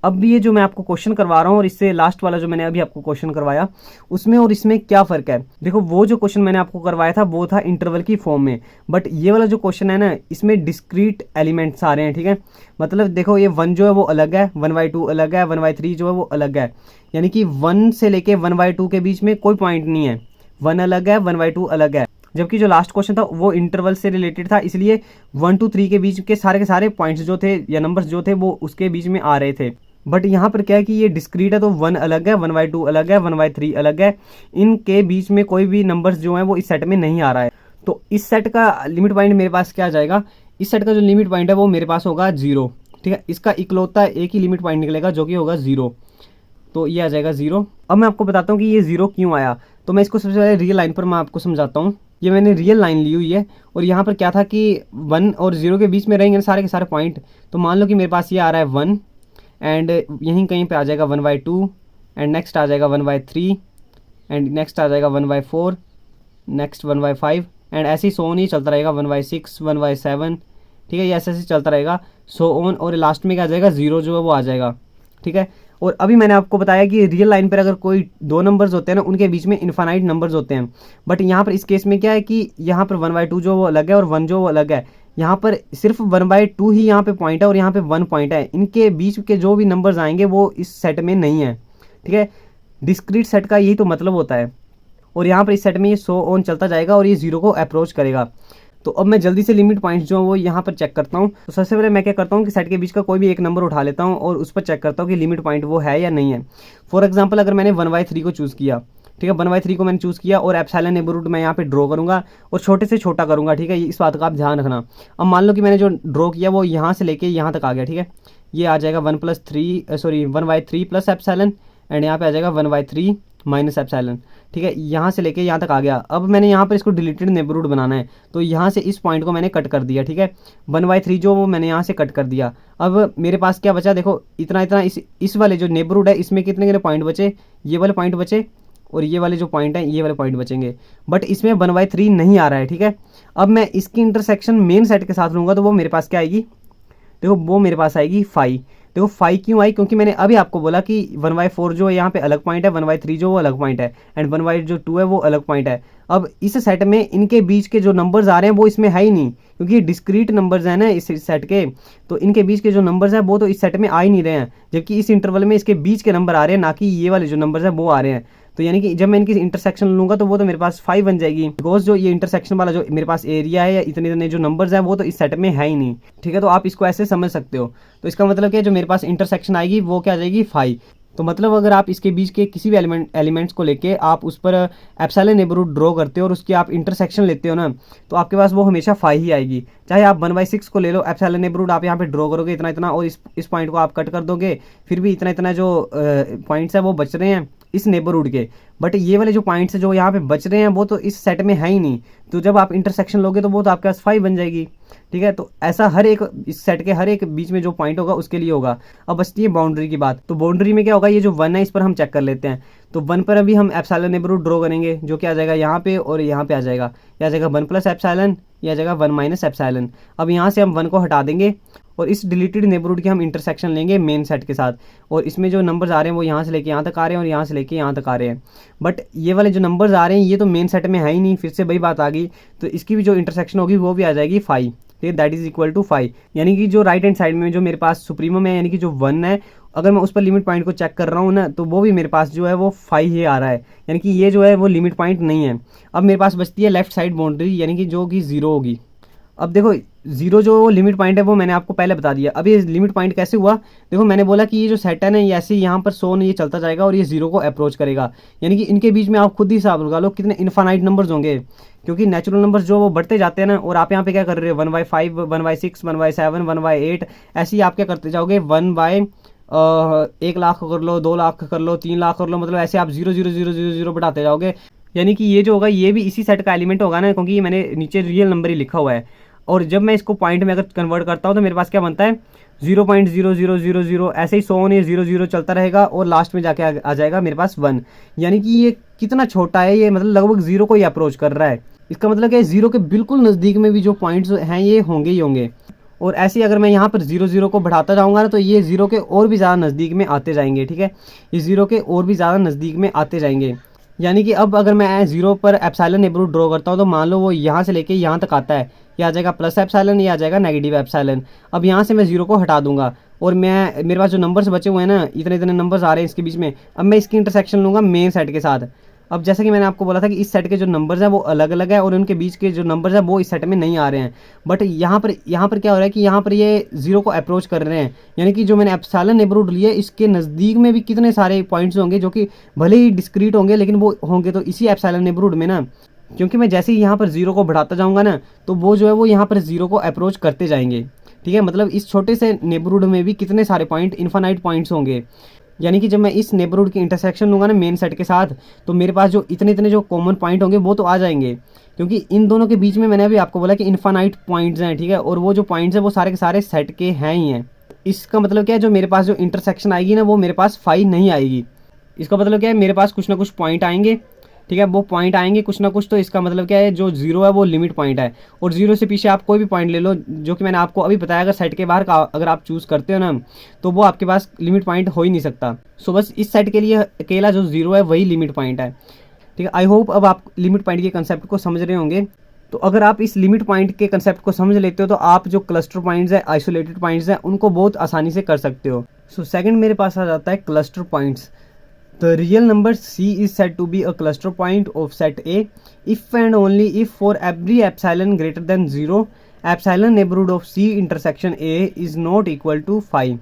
अब ये जो मैं आपको क्वेश्चन करवा रहा हूँ और इससे लास्ट वाला जो मैंने अभी आपको क्वेश्चन करवाया, उसमें और इसमें क्या फ़र्क है। देखो, वो जो क्वेश्चन मैंने आपको करवाया था वो था इंटरवल की फॉर्म में, बट ये वाला जो क्वेश्चन है ना, इसमें डिस्क्रीट एलिमेंट्स आ रहे हैं। ठीक है, मतलब देखो ये 1 जो है वो अलग है, 1/2 अलग है, 1/3 जो है वो अलग है, यानी कि 1 से लेके 1/2 के बीच में कोई पॉइंट नहीं है, 1 अलग है 1/2 अलग है। जबकि जो लास्ट क्वेश्चन था वो इंटरवल से रिलेटेड था, इसलिए 1 to 3 के बीच के सारे पॉइंट्स जो थे या नंबर्स जो थे वो उसके बीच में आ रहे थे। बट यहाँ पर क्या है कि ये डिस्क्रीट है, तो 1 अलग है, 1/2 अलग है, 1/3 अलग है, इनके बीच में कोई भी नंबर्स जो हैं वो इस सेट में नहीं आ रहा है। तो इस सेट का लिमिट पॉइंट मेरे पास क्या आ जाएगा, इस सेट का जो लिमिट पॉइंट है वो मेरे पास होगा 0। ठीक है, इसका इकलौता एक ही लिमिट पॉइंट निकलेगा जो कि होगा 0, तो ये आ जाएगा 0। अब मैं आपको बताता हूँ कि ये 0 क्यों आया। तो मैं इसको सबसे पहले रियल लाइन पर मैं आपको समझाता हूँ। ये मैंने रियल लाइन ली हुई है, और यहाँ पर क्या था कि 1 और 0 के बीच में रहेंगे सारे के सारे पॉइंट। तो मान लो कि मेरे पास ये आ रहा है 1, एंड यहीं कहीं पे आ जाएगा 1/2, एंड नेक्स्ट आ जाएगा 1/3, एंड नेक्स्ट आ जाएगा 1/4, नेक्स्ट 1/5, एंड ऐसे ही सो ऑन ही चलता रहेगा 1/6 1/7। ठीक है, ये ऐसे ऐसे चलता रहेगा सो ऑन, और लास्ट में क्या आ जाएगा 0 जो है वो आ जाएगा। ठीक है, और अभी मैंने आपको बताया कि रियल लाइन पर अगर कोई 2 नंबर्स होते हैं ना, उनके बीच में इन्फानाइट नंबर्स होते हैं। बट यहाँ पर इस केस में क्या है कि यहाँ पर 1/2 जो वो अलग है और 1 जो वो अलग है, यहाँ पर सिर्फ 1/2 ही यहाँ पे पॉइंट है और यहाँ पे 1 पॉइंट है। इनके बीच के जो भी नंबर्स आएंगे वो इस सेट में नहीं है। ठीक है, डिस्क्रीट सेट का यही तो मतलब होता है। और यहाँ पर इस सेट में ये सो ऑन चलता जाएगा और ये 0 को अप्रोच करेगा। तो अब मैं जल्दी से लिमिट पॉइंट्स जो है वो यहाँ पर चेक करता हूँ। तो सबसे पहले मैं क्या करता हूँ कि सेट के बीच का कोई भी एक नंबर उठा लेता हूँ और उस पर चेक करता हूँ कि लिमिट पॉइंट वो है या नहीं है। फॉर एग्जाम्पल अगर मैंने 1/3 को चूज़ किया, ठीक है, 1/3 को मैंने चूज़ किया और एप्सिलॉन नेबरहुड मैं यहाँ पे ड्रॉ करूँगा और छोटे से छोटा करूँगा, ठीक है, इस बात का आप ध्यान रखना। अब मान लो कि मैंने जो ड्रॉ किया वो यहाँ से लेके यहाँ तक आ गया, ठीक है, ये आ जाएगा 1/3 प्लस एप्सिलॉन एंड यहाँ पे आ जाएगा 1/3 माइनस एप्सिलॉन, ठीक है, यहाँ से लेके यहाँ तक आ गया। अब मैंने यहाँ पर इसको डिलीटेड नेबरहुड बनाना है, तो यहाँ से इस पॉइंट को मैंने कट कर दिया, ठीक है, 1/3 जो वो मैंने यहाँ से कट कर दिया। अब मेरे पास क्या बचा, देखो इतना इतना, इस वाले जो नेबरहुड है इसमें कितने कितने पॉइंट बचे, ये वाले पॉइंट बचे और ये वाले जो पॉइंट है ये वाले पॉइंट बचेंगे, बट इसमें 1/3 नहीं आ रहा है, ठीक है। अब मैं इसकी इंटरसेक्शन मेन सेट के साथ लूँगा तो वो मेरे पास क्या आएगी, देखो वो मेरे पास आएगी 5। देखो 5 क्यों आई, क्योंकि मैंने अभी आपको बोला कि 1/4 जो यहाँ पे अलग पॉइंट है, 1/3 जो वो अलग पॉइंट है एंड 1/2 है वो अलग पॉइंट है। अब इस सेट में इनके बीच के जो नंबर्स आ रहे हैं वो इसमें है ही नहीं, क्योंकि ये डिस्क्रीट नंबर्स हैं ना इस सेट के, तो इनके बीच के जो नंबर्स हैं वो तो इस सेट में आ ही नहीं रहे हैं, जबकि इस इंटरवल में इसके बीच के नंबर आ रहे हैं, ना कि ये वाले जो नंबर्स हैं वो आ रहे हैं। तो यानी कि जब मैं इनकी इंटरसेक्शन लूँगा तो वो तो मेरे पास 5 बन जाएगी, बिकॉज जो ये इंटरसेक्शन वाला जो मेरे पास एरिया है या इतने इतने जो नंबर्स हैं वो तो इस सेट में है ही नहीं, ठीक है। तो आप इसको ऐसे समझ सकते हो। तो इसका मतलब क्या है, जो मेरे पास इंटरसेक्शन आएगी वो क्या आ जाएगी 5। तो मतलब अगर आप इसके बीच के किसी भी एलिमेंट्स को लेके आप उस पर एप्सिलॉन नेबरहुड ड्रॉ करते हो और उसकी आप इंटरसेक्शन लेते हो ना, तो आपके पास वो हमेशा 5 ही आएगी। चाहे आप 1/6 को ले लो, एप्सिलॉन नेबरहुड आप यहाँ पे ड्रॉ करोगे इतना इतना और इस पॉइंट को आप कट कर दोगे, फिर भी इतना इतना जो पॉइंट्स है वो बच रहे हैं इस नेबरहुड के, बट ये वाले जो पॉइंट्स जो यहाँ पे बच रहे हैं वो तो इस सेट में है ही नहीं। तो जब आप इंटरसेक्शन लोगे तो वो तो आपके पास 5 बन जाएगी, ठीक है। तो ऐसा हर एक इस सेट के हर एक बीच में जो पॉइंट होगा उसके लिए होगा। अब बचती है बाउंड्री की बात। तो बाउंड्री में क्या होगा, ये जो 1 है इस पर हम चेक कर लेते हैं। तो 1 पर अभी हम एप्सिलॉन नेबरहुड ड्रॉ करेंगे, जो कि आ जाएगा यहाँ पे और यहाँ पे आ जाएगा, यह आ जाएगा 1 प्लस एप्सिलॉन, यह आ जाएगा 1 माइनस एप्सिलॉन। अब यहाँ से हम 1 को हटा देंगे और इस डिलीटेड नेबरहुड की हम इंटरसेक्शन लेंगे मेन सेट के साथ, और इसमें जो नंबर्स आ रहे हैं वो यहाँ से लेके यहाँ तक आ रहे हैं और यहाँ से लेके यहाँ तक आ रहे हैं, बट ये वाले जो नंबर्स आ रहे हैं ये तो मेन सेट में है ही नहीं, फिर से वही बात आ गई। तो इसकी भी जो इंटरसेक्शन होगी वो भी आ जाएगी 5, ठीक है, दैट इज इक्वल टू 5। यानी कि जो राइट हैंड साइड में जो मेरे पास सुप्रीमम है, यानी कि जो 1 है, अगर मैं उस पर लिमिट पॉइंट को चेक कर रहा हूँ ना, तो वो भी मेरे पास जो है वो 5 ही आ रहा है, यानी कि ये जो है वो लिमिट पॉइंट नहीं है। अब मेरे पास बचती है लेफ्ट साइड बाउंड्री, यानी कि जो कि 0 होगी। अब देखो 0 जो लिमिट पॉइंट है वो मैंने आपको पहले बता दिया। अब ये लिमिट पॉइंट कैसे हुआ, देखो मैंने बोला कि ये जो सेट है ना ये ऐसे यहाँ पर 100 ये चलता जाएगा और ये 0 को अप्रोच करेगा, यानी कि इनके बीच में आप खुद ही हिसाब लगा लो कितने इनफाइनाइट नंबर्स होंगे, क्योंकि नेचुरल नंबर्स जो वो बढ़ते जाते हैं ना, और आप यहाँ पे क्या कर रहे हो 1/5 1/6 1/7 1/8, ऐसे ही आप क्या करते जाओगे 1 लाख कर लो, 2 लाख कर लो, 3 लाख कर लो, मतलब ऐसे आप 0 बढ़ाते जाओगे। यानी कि ये जो होगा ये भी इसी सेट का एलिमेंट होगा ना, क्योंकि ये मैंने नीचे रियल नंबर ही लिखा हुआ है, और जब मैं इसको पॉइंट में अगर कन्वर्ट करता हूँ तो मेरे पास क्या बनता है 0.0000, ऐसे ही 0 चलता रहेगा और लास्ट में जाके आ जाएगा मेरे पास 1। यानी कि ये कितना छोटा है, ये मतलब लगभग 0 को ही अप्रोच कर रहा है। इसका मतलब क्या है 0 के बिल्कुल नज़दीक में भी जो पॉइंट्स हैं ये होंगे ही होंगे, और ऐसे ही अगर मैं यहाँ पर 0 को बढ़ाता जाऊँगा ना तो ये 0 के और भी ज़्यादा नज़दीक में आते जाएंगे, ठीक है, ये 0 के और भी ज़्यादा नज़दीक में आते जाएंगे। यानी कि अब अगर मैं 0 पर एप्सिलॉन नेबरहुड ड्रॉ करता हूँ तो मान लो वो यहाँ से लेके यहाँ तक आता है, ये आ जाएगा प्लस एप्सिलॉन, ये आ जाएगा नेगेटिव एप्सिलॉन। अब यहाँ से मैं 0 को हटा दूंगा और मेरे पास जो नंबर्स बचे हुए हैं ना, इतने इतने नंबर्स आ रहे हैं इसके बीच में, अब मैं इसकी इंटरसेक्शन लूँगा मेन सेट के साथ। अब जैसा कि मैंने आपको बोला था कि इस सेट के जो नंबर्स हैं वो अलग अलग है और उनके बीच के जो नंबर्स हैं वो इस सेट में नहीं आ रहे हैं, बट यहाँ पर क्या हो रहा है कि यहाँ पर ये 0 को अप्रोच कर रहे हैं, यानी कि जो मैंने एप्सिलॉन नेबरहुड लिया इसके नज़दीक में भी कितने सारे पॉइंट्स होंगे जो कि भले ही डिस्क्रीट होंगे लेकिन वो होंगे तो इसी एप्सिलॉन नेबरहुड में ना, क्योंकि मैं जैसे ही यहाँ पर 0 को बढ़ाता जाऊँगा ना तो वो जो है वो यहाँ पर 0 को अप्रोच करते जाएंगे, ठीक है। मतलब इस छोटे से नेबरहुड में भी कितने सारे पॉइंट इनफाइनाइट पॉइंट्स होंगे, यानी कि जब मैं इस नेबरहुड की इंटरसेक्शन लूँगा ना मेन सेट के साथ तो मेरे पास जो इतने इतने जो कॉमन पॉइंट होंगे वो तो आ जाएंगे, क्योंकि इन दोनों के बीच में मैंने अभी आपको बोला कि इनफाइनाइट पॉइंट्स हैं, ठीक है, और वो जो पॉइंट्स हैं वो सारे के सारे सेट के हैं ही हैं। इसका मतलब क्या है, जो मेरे पास जो इंटरसेक्शन आएगी ना वो मेरे पास 5 नहीं आएगी। इसका मतलब क्या है, मेरे पास कुछ ना कुछ पॉइंट आएंगे, ठीक है, वो पॉइंट आएंगे कुछ ना कुछ। तो इसका मतलब क्या है, जो 0 है वो लिमिट पॉइंट है, और 0 से पीछे आप कोई भी पॉइंट ले लो, जो कि मैंने आपको अभी बताया, अगर सेट के बाहर का अगर आप चूज़ करते हो ना तो वो आपके पास लिमिट पॉइंट हो ही नहीं सकता। सो बस इस सेट के लिए अकेला जो 0 है वही लिमिट पॉइंट है, ठीक है। आई होप अब आप लिमिट पॉइंट के कंसेप्ट को समझ रहे होंगे। तो अगर आप इस लिमिट पॉइंट के कंसेप्ट को समझ लेते हो तो आप जो क्लस्टर पॉइंट्स हैं, आइसोलेटेड पॉइंट्स हैं, उनको बहुत आसानी से कर सकते हो। सो सेकंड मेरे पास आ जाता है cluster points. The real number C is said to be a cluster point of set A if and only if for every epsilon greater than 0, epsilon neighborhood of C intersection A is not equal to 5।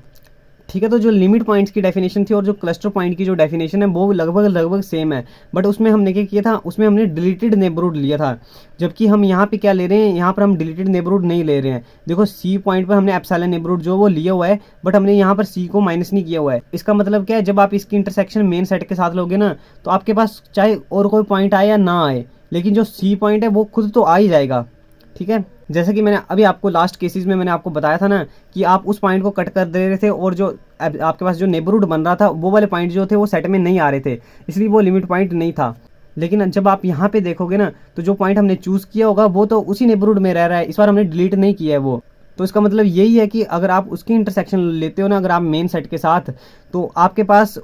ठीक है, तो जो limit points की definition थी और जो cluster point की जो डेफिनेशन है वो लगभग सेम है, बट उसमें हमने क्या किया था, उसमें हमने डिलीटेड नेबरहुड लिया था, जबकि हम यहाँ पे क्या ले रहे हैं, यहाँ पर हम डिलीटेड नेबरहुड नहीं ले रहे हैं। देखो सी पॉइंट पर हमने एप्सिलॉन नेबरहुड जो वो लिया हुआ है, बट हमने यहाँ पर सी को माइनस नहीं किया हुआ है। इसका मतलब क्या है, जब आप इसकी इंटरसेक्शन मेन सेट के साथ लोगे ना, तो आपके पास चाहे और कोई पॉइंट आए या ना आए, लेकिन जो सी पॉइंट है वो खुद तो आ ही जाएगा। ठीक है, जैसे कि मैंने अभी आपको लास्ट केसेस में मैंने आपको बताया था ना कि आप उस पॉइंट को कट कर दे रहे थे और जो आपके पास जो नेबरहुड बन रहा था वो वाले पॉइंट जो थे वो सेट में नहीं आ रहे थे, इसलिए वो लिमिट पॉइंट नहीं था। लेकिन जब आप यहाँ पे देखोगे ना, तो जो पॉइंट हमने चूज़ किया होगा वो तो उसी नेबरहुड में रह रहा है, इस बार हमने डिलीट नहीं किया है वो। तो इसका मतलब यही है कि अगर आप उसकी इंटरसेक्शन लेते हो ना, अगर आप मेन सेट के साथ, तो आपके पास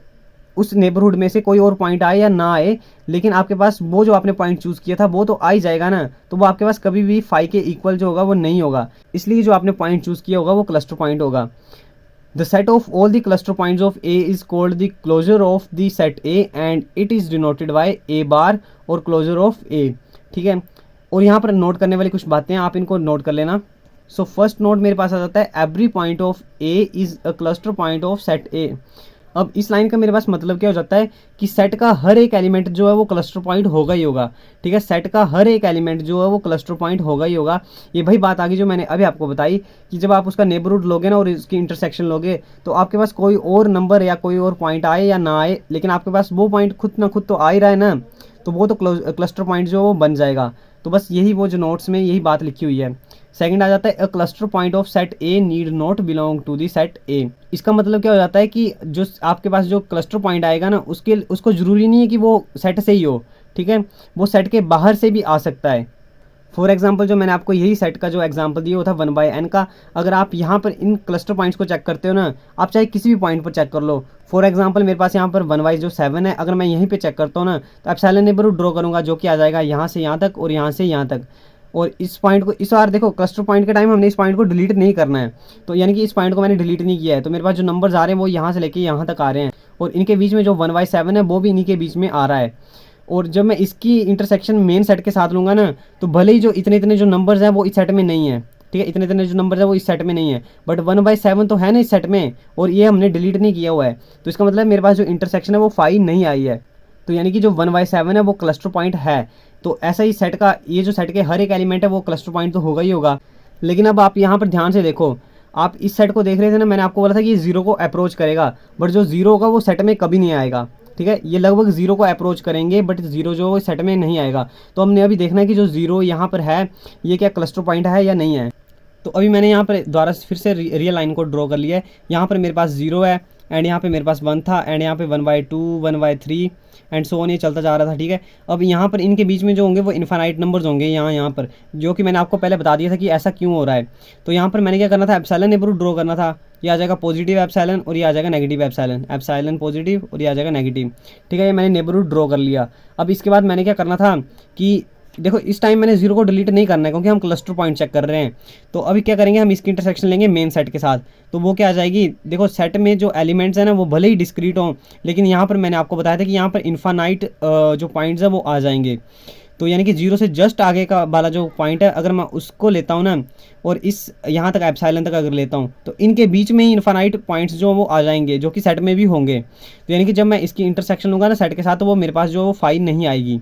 उस नेबरहुड में से कोई और पॉइंट आए या ना आए, लेकिन आपके पास वो जो आपने पॉइंट चूज़ किया था वो तो आ ही जाएगा ना, तो वो आपके पास कभी भी 5 के इक्वल जो होगा वो नहीं होगा, इसलिए जो आपने पॉइंट चूज़ किया होगा वो क्लस्टर पॉइंट होगा। The set of all the cluster points of A is called the closure of the set A and it is denoted by A bar और क्लोजर ऑफ ए। ठीक है, और यहाँ पर नोट करने वाली कुछ बातें हैं, आप इनको नोट कर लेना। सो फर्स्ट नोट मेरे पास आ जाता है, every point of A is a cluster point of set ए। अब इस लाइन का मेरे पास मतलब क्या हो जाता है कि सेट का हर एक एलिमेंट जो है वो क्लस्टर पॉइंट होगा ही होगा। ठीक है, सेट का हर एक एलिमेंट जो है वो क्लस्टर पॉइंट होगा ही होगा। ये भाई बात आ गई जो मैंने अभी आपको बताई कि जब आप उसका नेबरहुड लोगे ना और इसकी इंटरसेक्शन लोगे, तो आपके पास कोई और नंबर या कोई और पॉइंट आए या ना आए, लेकिन आपके पास वो पॉइंट खुद ना खुद तो आ ही रहा है ना, तो वो तो क्लस्टर पॉइंट जो वो बन जाएगा। तो बस यही वो जो नोट्स में यही बात लिखी हुई है। सेकंड आ जाता है, a cluster point of set A need not belong to the set A. इसका मतलब क्या हो जाता है कि जो आपके पास जो क्लस्टर पॉइंट आएगा ना, उसको ज़रूरी नहीं है कि वो सेट से ही हो। ठीक है, वो सेट के बाहर से भी आ सकता है। फॉर एग्जाम्पल जो मैंने आपको यही सेट का जो एग्जाम्पल दिया वो था 1/n का। अगर आप यहाँ पर इन क्लस्टर पॉइंट्स को चेक करते हो ना, आप चाहे किसी भी पॉइंट पर चेक कर लो। फॉर एग्जाम्पल मेरे पास यहाँ पर 1/7 जो 7 है, अगर मैं यहीं पे चेक करता हूँ ना, तो एप्सिलॉन नेबरहुड ड्रॉ करूँगा जो कि आ जाएगा यहाँ से यहाँ तक और यहाँ से यहाँ तक। और इस पॉइंट को इस बार देखो, क्लस्टर पॉइंट के टाइम हमने इस पॉइंट को डिलीट नहीं करना है, तो यानी कि इस पॉइंट को मैंने डिलीट नहीं किया है, तो मेरे पास जो नंबर्स आ रहे हैं वो यहाँ से लेके यहाँ तक आ रहे हैं, और इनके बीच में जो 1/7 है वो भी इन्हीं के बीच में आ रहा है। और जब मैं इसकी इंटरसेक्शन मेन सेट के साथ लूँगा ना, तो भले ही जो इतने जो नंबर्स हैं वो इस सेट में नहीं है। ठीक है, इतने जो नंबर है वो इस सेट में नहीं है, बट 1/7 तो है ना इस सेट में, और ये हमने डिलीट नहीं किया हुआ है, तो इसका मतलब मेरे पास जो इंटरसेक्शन है वो 5 नहीं आई है, तो यानी कि जो 1/7 है वो क्लस्टर पॉइंट है। तो ऐसा ही सेट का ये जो सेट के हर एक एलिमेंट है वो क्लस्टर पॉइंट तो होगा ही होगा। लेकिन अब आप यहाँ पर ध्यान से देखो, आप इस सेट को देख रहे थे ना, मैंने आपको बोला था कि ये 0 को अप्रोच करेगा, बट जो 0 होगा वो सेट में कभी नहीं आएगा। ठीक है, ये लगभग 0 को अप्रोच करेंगे, बट 0 जो सेट में नहीं आएगा। तो हमने अभी देखना है कि जो 0 यहाँ पर है ये क्या क्लस्टर पॉइंट है या नहीं है। तो अभी मैंने यहाँ पर दोबारा फिर से रियल लाइन को ड्रॉ कर लिया है। यहाँ पर मेरे पास 0 है, एंड यहाँ पे मेरे पास 1 था, एंड यहाँ पे 1/2 1/3 एंड सो ऑन, ये चलता जा रहा था। ठीक है, अब यहाँ पर इनके बीच में जो होंगे वो इनफाइनाइट नंबर्स होंगे यहाँ पर, जो कि मैंने आपको पहले बता दिया था कि ऐसा क्यों हो रहा है। तो यहाँ पर मैंने क्या करना था, एप्सिलॉन नेबरहुड ड्रॉ करना था। ये आ जाएगा पॉजिटिव एप्सिलॉन और ये आ जाएगा नेगेटिव एप्सिलॉन, एप्सिलॉन पॉजिटिव और ये आ जाएगा नेगेटिव। ठीक है, ये मैंने नेबरहुड ड्रॉ कर लिया। अब इसके बाद मैंने क्या करना था कि देखो इस टाइम मैंने 0 को डिलीट नहीं करना है क्योंकि हम क्लस्टर पॉइंट चेक कर रहे हैं। तो अभी क्या करेंगे, हम इसकी इंटरसेक्शन लेंगे मेन सेट के साथ, तो वो क्या आ जाएगी, देखो सेट में जो एलिमेंट्स हैं ना वो भले ही डिस्क्रीट हों, लेकिन यहाँ पर मैंने आपको बताया था कि यहाँ पर इन्फानाइट जो पॉइंट्स हैं वो आ जाएंगे। तो यानी कि 0 से जस्ट आगे का वाला जो पॉइंट है, अगर मैं उसको लेता हूँ ना और इस यहाँ तक एप्सिलॉन तक अगर लेता हूँ, तो इनके बीच में ही इन्फानाइट पॉइंट्स जो वो आ जाएंगे, जो कि सेट में भी होंगे। तो यानी कि जब मैं इसकी इंटरसेक्शन लूँगा ना सेट के साथ, तो वो मेरे पास जो 5 नहीं आएगी।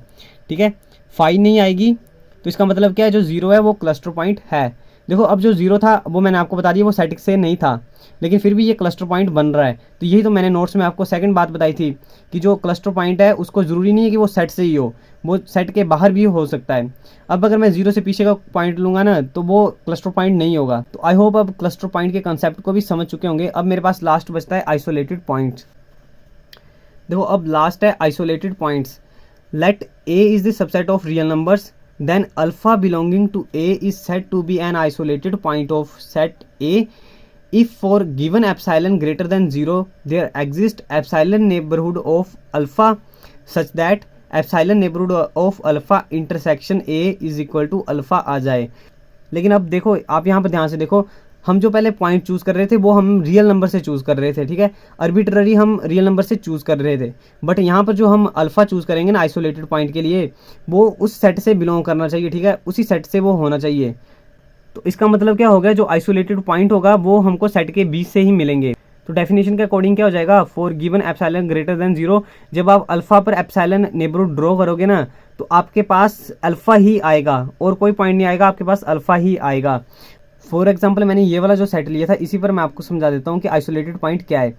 ठीक है, 5 नहीं आएगी, तो इसका मतलब क्या है, जो 0 है वो क्लस्टर पॉइंट है। देखो अब जो 0 था वो मैंने आपको बता दिया वो सेट से नहीं था, लेकिन फिर भी ये क्लस्टर पॉइंट बन रहा है। तो यही तो मैंने नोट्स में आपको सेकंड बात बताई थी कि जो क्लस्टर पॉइंट है उसको ज़रूरी नहीं है कि वो सेट से ही हो, वो सेट के बाहर भी हो सकता है। अब अगर मैं 0 से पीछे का पॉइंट लूँगा ना, तो वो क्लस्टर पॉइंट नहीं होगा। तो आई होप अब क्लस्टर पॉइंट के कंसेप्ट को भी समझ चुके होंगे। अब मेरे पास लास्ट बचता है आइसोलेटेड पॉइंट्स। देखो अब लास्ट है isolated points. Let A is the subset of real numbers, then alpha belonging to A is said to be an isolated point of set A if for given epsilon greater than 0 there exists epsilon neighborhood of alpha such that epsilon neighborhood of alpha intersection A is equal to alpha आ जाए। लेकिन अब देखो आप यहाँ पर ध्यान से देखो, हम जो पहले पॉइंट चूज़ कर रहे थे वो हम रियल नंबर से चूज़ कर रहे थे, ठीक है, आर्बिट्ररी हम रियल नंबर से चूज़ कर रहे थे। बट यहाँ पर जो हम अल्फ़ा चूज़ करेंगे ना आइसोलेटेड पॉइंट के लिए, वो उस सेट से बिलोंग करना चाहिए, ठीक है, उसी सेट से वो होना चाहिए। तो इसका मतलब क्या हो गया, जो आइसोलेटेड पॉइंट होगा वो हमको सेट के बीच से ही मिलेंगे। तो डेफिनेशन के अकॉर्डिंग क्या हो जाएगा, for given epsilon greater than 0, जब आप अल्फा पर एप्सिलॉन नेबरहुड ड्रॉ करोगे ना, तो आपके पास अल्फा ही आएगा और कोई पॉइंट नहीं आएगा, आपके पास अल्फा ही आएगा। फॉर एग्जाम्पल मैंने ये वाला जो सेट लिया था, इसी पर मैं आपको समझा देता हूँ कि आइसोलेटेड पॉइंट क्या है।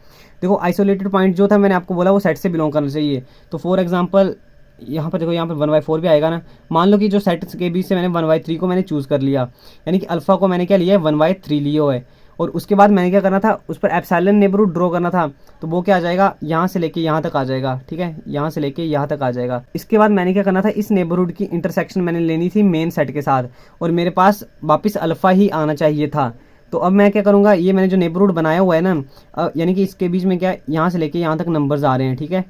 देखो आइसोलेटेड पॉइंट जो था मैंने आपको बोला वो सेट से बिलोंग करना चाहिए। तो फॉर एग्जाम्पल यहाँ पर देखो, यहाँ पर 1/4 भी आएगा ना। मान लो कि जो सेट के बीच से मैंने 1/3 को मैंने चूज़ कर लिया, यानी कि अल्फ़ा को मैंने क्या लिया है, 1/3 लिया हुआ है। और उसके बाद मैंने क्या करना था, उस पर एप्सिलॉन नेबरहुड ड्रॉ करना था। तो वो क्या आ जाएगा, यहाँ से लेके यहाँ तक आ जाएगा, ठीक है, यहाँ से लेके यहाँ तक आ जाएगा। इसके बाद मैंने क्या करना था, इस नेबरहुड की इंटरसेक्शन मैंने लेनी थी मेन सेट के साथ, और मेरे पास वापस अल्फ़ा ही आना चाहिए था। तो अब मैं क्या करूँगा, ये मैंने जो नेबरहुड बनाया हुआ है ना, यानी कि इसके बीच में क्या, यहाँ से लेके यहाँ तक नंबर्स आ रहे हैं, ठीक है,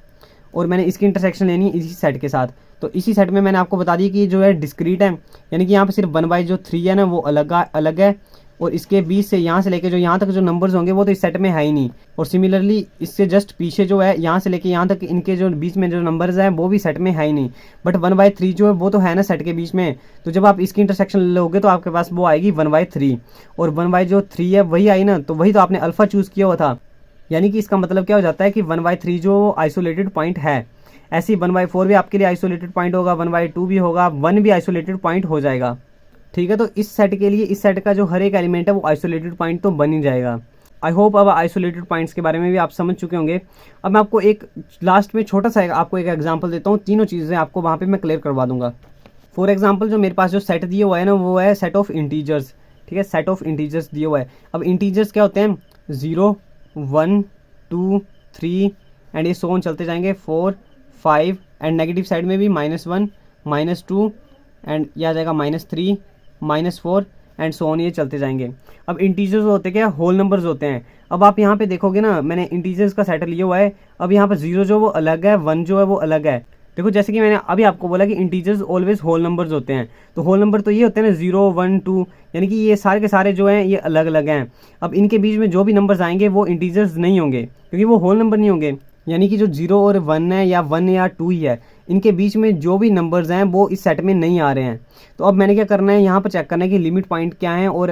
और मैंने इसकी इंटरसेक्शन लेनी है इसी सेट के साथ। तो इसी सेट में मैंने आपको बता दी कि जो है डिस्क्रीट है, यानी कि यहाँ पे सिर्फ 1/3 है ना, वो अलग है, और इसके बीच से यहाँ से लेके जो यहाँ तक जो नंबर्स होंगे वो तो इस सेट में है ही नहीं। और सिमिलरली इससे जस्ट पीछे जो है, यहाँ से लेके यहाँ तक इनके जो बीच में जो नंबर्स हैं वो भी सेट में है ही नहीं। बट 1/3 जो है वो तो है ना सेट के बीच में। तो जब आप इसकी इंटरसेक्शन लोगे तो आपके पास वो आएगी 1/3, और 1/3 है वही आई ना, तो वही तो आपने अल्फ़ा चूज़ किया हुआ था। यानी कि इसका मतलब क्या हो जाता है कि 1/3 जो आइसोलेटेड पॉइंट है, ऐसे ही 1/4 भी आपके लिए आइसोलेटेड पॉइंट होगा, 1/2 भी होगा, 1 भी आइसोलेटेड पॉइंट हो जाएगा, ठीक है। तो इस सेट के लिए इस सेट का जो हर एक एलिमेंट है वो आइसोलेटेड पॉइंट तो बन ही जाएगा। आई होप अब आइसोलेटेड पॉइंट्स के बारे में भी आप समझ चुके होंगे। अब मैं आपको एक लास्ट में छोटा सा आपको एक एग्जांपल देता हूँ, तीनों चीज़ें आपको वहाँ पे मैं क्लियर करवा दूंगा। फॉर एग्जांपल जो मेरे पास जो सेट दिया हुआ है ना, वो है सेट ऑफ इंटीजर्स, ठीक है, सेट ऑफ इंटीजर्स दिया हुआ है। अब इंटीजर्स क्या होते हैं, 0, 1, 2, 3 एंड ये सो ऑन चलते जाएंगे, 4, 5 एंड नेगेटिव साइड में भी -1, -2 एंड यह आ जाएगा -3, -4 एंड सो ऑन, ये चलते जाएंगे। अब इंटीजर्स होते क्या, होल नंबर्स होते हैं। अब आप यहाँ पे देखोगे ना, मैंने इंटीजर्स का सेट लिया हुआ है। अब यहाँ पर 0 जो वो अलग है, 1 जो है वो अलग है। देखो जैसे कि मैंने अभी आपको बोला कि इंटीजर्स ऑलवेज होल नंबर्स होते हैं, तो होल नंबर तो ये होते हैं ना 0, 1, 2, यानी कि ये सारे के सारे जो हैं ये अलग अलग हैं। अब इनके बीच में जो भी नंबर्स आएंगे वो इंटीजर्स नहीं होंगे, क्योंकि वो होल नंबर नहीं होंगे। यानी कि जो 0 और 1 है, या 1 या 2 ही है, इनके बीच में जो भी नंबर्स हैं वो इस सेट में नहीं आ रहे हैं। तो अब मैंने क्या करना है, यहाँ पर चेक करना है कि लिमिट पॉइंट क्या है, और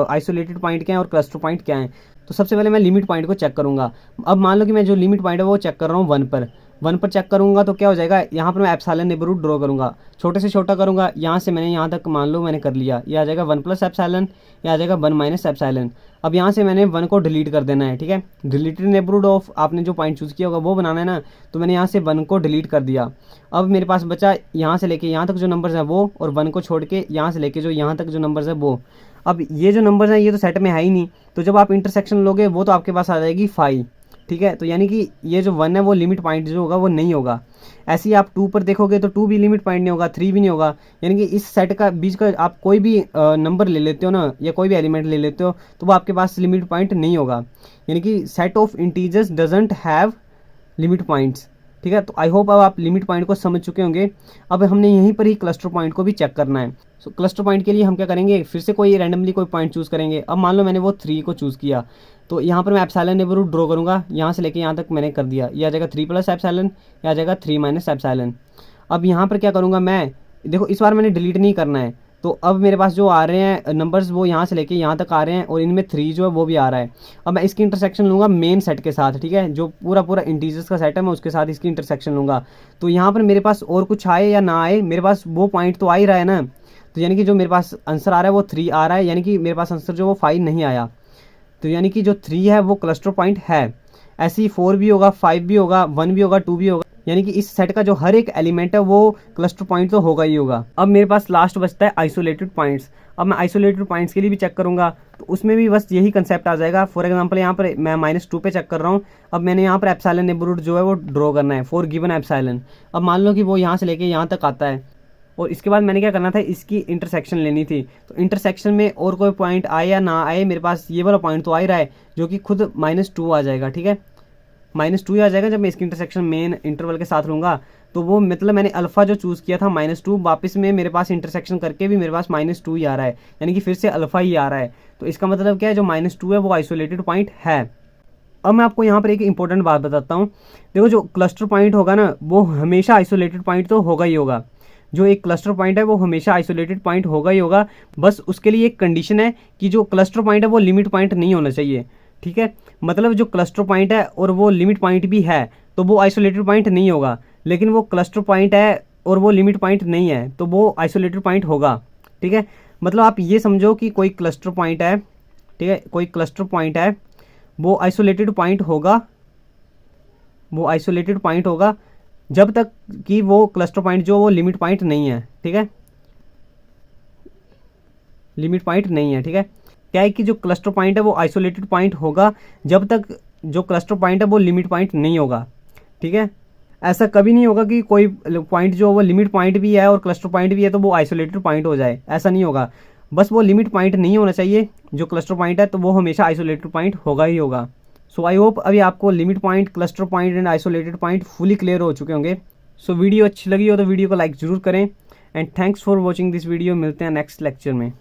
आइसोलेटेड पॉइंट क्या है, और क्लस्टर पॉइंट क्या है। तो सबसे पहले मैं लिमिट पॉइंट को चेक करूँगा। अब मान लो कि मैं जो लिमिट पॉइंट है वो चेक कर रहा हूँ 1 पर चेक करूँगा, तो क्या हो जाएगा, यहाँ पर मैं एप्सिलॉन नेबरहुड ड्रॉ करूँगा, छोटे से छोटा करूँगा, यहाँ से मैंने यहाँ तक मान लो मैंने कर लिया, ये आ जाएगा 1 + एप्सिलॉन, ये आ जाएगा 1 - एप्सिलॉन। अब यहाँ से मैंने 1 को डिलीट कर देना है, ठीक है, डिलीटेड नेबरहुड ऑफ आपने जो पॉइंट चूज़ किया होगा वो बनाना है ना, तो मैंने यहाँ से 1 को डिलीट कर दिया। अब मेरे पास बचा यहाँ से लेके यहाँ तक जो नंबर्स हैं वो, और 1 को छोड़ के यहाँ से लेके जो यहाँ तक जो नंबर्स हैं वो। अब ये जो नंबर्स हैं ये तो सेट में है ही नहीं, तो जब आप इंटरसेक्शन लोगे वो तो आपके पास आ जाएगी 5, ठीक है। तो यानी कि ये जो 1 है वो लिमिट पॉइंट जो होगा वो नहीं होगा। ऐसे ही आप 2 पर देखोगे तो 2 भी लिमिट पॉइंट नहीं होगा, 3 भी नहीं होगा। यानी कि इस सेट का बीच का आप कोई भी नंबर ले लेते हो ना, या कोई भी एलिमेंट ले लेते हो, तो वो आपके पास लिमिट पॉइंट नहीं होगा। यानी कि set of integers doesn't have limit points, ठीक है। तो आई होप अब आप लिमिट पॉइंट को समझ चुके होंगे। अब हमने यहीं पर ही क्लस्टर पॉइंट को भी चेक करना है। सो क्लस्टर पॉइंट के लिए हम क्या करेंगे, फिर से कोई रैंडमली कोई पॉइंट चूज़ करेंगे। अब मान लो मैंने वो 3 को चूज़ किया, तो यहाँ पर मैं एप्सिलॉन नेबरहुड ड्रॉ करूँगा, यहाँ से लेके यहाँ तक मैंने कर दिया, ये आ जाएगा 3 + एप्सिलॉन, ये आ जाएगा 3 - एप्सिलॉन। अब यहाँ पर क्या करूँगा मैं, देखो इस बार मैंने डिलीट नहीं करना है, तो अब मेरे पास जो आ रहे हैं नंबर्स वो यहाँ से लेके यहाँ तक आ रहे हैं, और इनमें 3 जो है वो भी आ रहा है। अब मैं इसकी इंटरसेक्शन लूँगा मेन सेट के साथ, ठीक है, जो पूरा इंटीजर्स का सेट है मैं उसके साथ इसकी इंटरसेक्शन लूँगा। तो यहाँ पर मेरे पास और कुछ आए या ना आए, मेरे पास वो पॉइंट तो आ ही रहा है ना। तो यानी कि जो मेरे पास आंसर आ रहा है वो 3 आ रहा है, यानी कि मेरे पास आंसर जो वो 5 नहीं आया। तो यानी कि जो 3 है वो क्लस्टर पॉइंट है। ऐसे ही 4 भी होगा, 5 भी होगा, 1 भी होगा, 2 भी होगा, यानी कि इस सेट का जो हर एक एलिमेंट है वो क्लस्टर पॉइंट तो होगा ही होगा। अब मेरे पास लास्ट बचता है आइसोलेटेड पॉइंट्स। अब मैं आइसोलेटेड पॉइंट्स के लिए भी चेक करूंगा, तो उसमें भी बस यही कंसेप्ट आ जाएगा। फॉर एग्जांपल यहाँ पर मैं -2 पे चेक कर रहा हूँ। अब मैंने यहाँ पर एप्सिलॉन नेबरहुड जो है वो ड्रॉ करना है फॉर गिवन एप्सिलॉन। अब मान लो कि वो यहाँ से लेके यहाँ तक आता है, और इसके बाद मैंने क्या करना था, इसकी इंटरसेक्शन लेनी थी। तो इंटरसेक्शन में और कोई पॉइंट आए या ना आए, मेरे पास ये वाला पॉइंट तो आ ही रहा है, जो कि खुद -2 आ जाएगा, ठीक है, -2 आ जाएगा जब मैं इसकी इंटरसेक्शन मेन इंटरवल के साथ लूँगा। तो वो मतलब मैंने अल्फ़ा जो चूज़ किया था -2, वापस में मेरे पास इंटरसेक्शन करके भी मेरे पास -2 ही आ रहा है, यानी कि फिर से अल्फ़ा ही आ रहा है। तो इसका मतलब क्या है, जो -2 है वो आइसोलेटेड पॉइंट है। अब मैं आपको यहाँ पर एक इंपॉर्टेंट बात बताता हूँ। देखो, जो क्लस्टर पॉइंट होगा ना, वो हमेशा आइसोलेटेड पॉइंट तो होगा ही होगा। जो एक क्लस्टर पॉइंट है वो हमेशा आइसोलेटेड पॉइंट होगा ही होगा। बस उसके लिए एक कंडीशन है कि जो क्लस्टर पॉइंट है वो लिमिट पॉइंट नहीं होना चाहिए। ठीक है, मतलब जो क्लस्टर पॉइंट है और वो लिमिट पॉइंट भी है तो वो आइसोलेटेड पॉइंट नहीं होगा, लेकिन वो क्लस्टर पॉइंट है और वो लिमिट पॉइंट नहीं है तो वो आइसोलेटेड पॉइंट होगा। ठीक है, मतलब आप ये समझो कि कोई क्लस्टर पॉइंट है, ठीक है, कोई क्लस्टर पॉइंट है, वो आइसोलेटेड पॉइंट होगा, वो आइसोलेटेड पॉइंट होगा जब तक कि वो क्लस्टर पॉइंट जो वो लिमिट पॉइंट नहीं है। ठीक है, लिमिट पॉइंट नहीं है। ठीक है, क्या है कि जो क्लस्टर पॉइंट है वो आइसोलेटेड पॉइंट होगा जब तक जो क्लस्टर पॉइंट है वो लिमिट पॉइंट नहीं होगा। ठीक है, ऐसा कभी नहीं होगा कि कोई पॉइंट जो वो लिमिट पॉइंट भी है और क्लस्टर पॉइंट भी है तो वो आइसोलेटेड पॉइंट हो जाए, ऐसा नहीं होगा। बस वो लिमिट पॉइंट नहीं होना चाहिए जो क्लस्टर पॉइंट है, तो वो हमेशा आइसोलेटेड पॉइंट होगा ही होगा। सो आई होप अभी आपको limit point, cluster point and isolated point fully clear हो चुके होंगे। सो वीडियो अच्छी लगी हो तो वीडियो को लाइक ज़रूर करें and thanks for watching this video. मिलते हैं नेक्स्ट लेक्चर में।